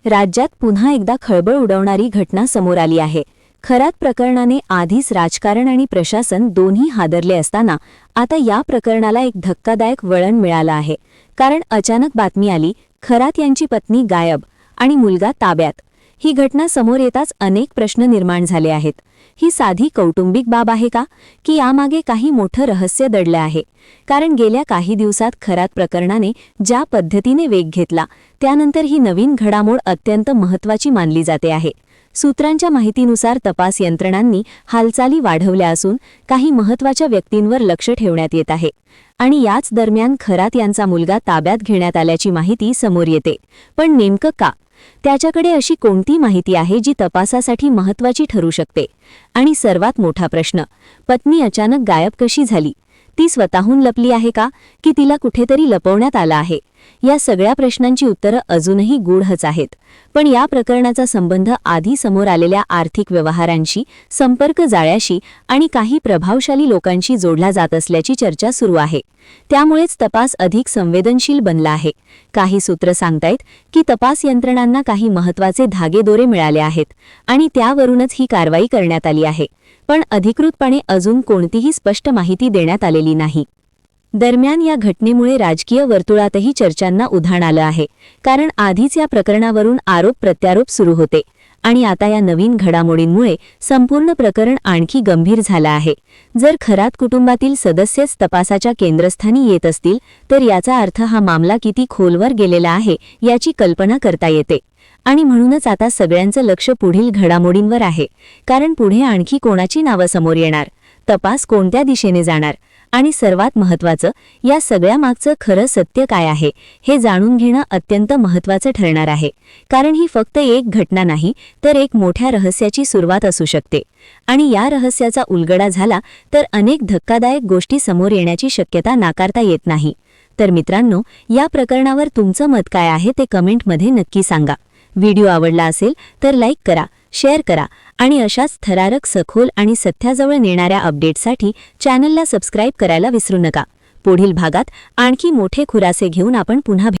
राज्यात पुन्हा एकदा खळबळ उडवणारी घटना समोर आली आहे। खरात प्रकरणाने आधीच राजकारण आणि प्रशासन दोन्ही हादरले असताना आता या प्रकरणाला एक धक्कादायक वळण मिळालं आहे। कारण अचानक बातमी आली, खरात यांची पत्नी गायब आणि मुलगा ताब्यात। ही घटना समोर येताच अनेक प्रश्न निर्माण झाले आहेत। ही साधी कौटुंबिक बाब आहे का, की यामागे काही मोठं रहस्य दडलं आहे? कारण गेल्या काही दिवसात खरात प्रकरणाने ज्या पद्धतीने वेग घेतला, त्यानंतर ही नवीन घडामोड अत्यंत महत्त्वाची मानली जाते आहे। सूत्रांच्या माहितीनुसार तपास यंत्रणांनी हालचाली वाढवल्या असून काही महत्त्वाच्या व्यक्तींवर लक्ष ठेवण्यात येत आहे आणि याच दरम्यान खरात यांचा मुलगा ताब्यात घेण्यात आल्याची माहिती समोर येते। पण नेमकं का? त्याच्याकडे अशी कोणती माहिती आहे जी तपासासाठी महत्त्वाची ठरू शकते? आणि सर्वात मोठा प्रश्न, पत्नी अचानक गायब कशी झाली? ती स्वतःहून लपली आहे का, की तिला कुठेतरी लपवण्यात आलं आहे? या सगळ्या प्रश्नांची उत्तरं अजूनही गूढच आहेत। पण या प्रकरणाचा संबंध आधी समोर आलेल्या आर्थिक व्यवहारांशी, संपर्क जाळ्याशी आणि काही प्रभावशाली लोकांशी जोडला जात असल्याची चर्चा सुरू आहे। त्यामुळेच तपास अधिक संवेदनशील बनला आहे। काही सूत्र सांगतायत की तपास यंत्रणांना काही महत्त्वाचे धागेदोरे मिळाले आहेत आणि त्यावरूनच ही कारवाई करण्यात आली आहे। पण अधिकृतपणे अजून कोणतीही स्पष्ट माहिती देण्यात आलेली नाही। दरम्यान या घटनेमुळे राजकीय वर्तुळातही चर्चांना उधाण आलं आहे। कारण आधीच या प्रकरणावरून आरोप प्रत्यारोप सुरू होते आणि आता या नवीन घडामोडींमुळे संपूर्ण प्रकरण आणखी गंभीर झालं आहे। जर खरात कुटुंबातील सदस्यच तपासाच्या केंद्रस्थानी येत असतील, तर याचा अर्थ हा मामला किती खोलवर गेलेला आहे याची कल्पना करता येते। आणि म्हणूनच आता सगळ्यांचं लक्ष पुढील घडामोडींवर आहे। कारण पुढे आणखी कोणाची नावं समोर येणार, तपास कोणत्या दिशेने जाणार आणि सर्वात महत्त्वाचं, या सगळ्या मागचं खरं सत्य काय आहे हे जाणून घेणं अत्यंत महत्त्वाचं ठरणार आहे। कारण ही फक्त एक घटना नाही, तर एक मोठ्या रहस्याची सुरुवात असू शकते आणि या रहस्याचा उलगडा झाला तर अनेक धक्कादायक गोष्टी समोर येण्याची शक्यता नाकारता येत नाही। तर मित्रांनो, या प्रकरणावर तुमचं मत काय आहे ते कमेंटमध्ये नक्की सांगा। व्हिडिओ आवडला असेल तर लाईक करा, शेअर करा आणि अशाच थरारक, सखोल आणि सत्याजवळ नेणाऱ्या अपडेट्ससाठी चॅनलला सबस्क्राईब करायला विसरू नका। पुढील भागात आणखी मोठे खुलासे घेऊन आपण पुन्हा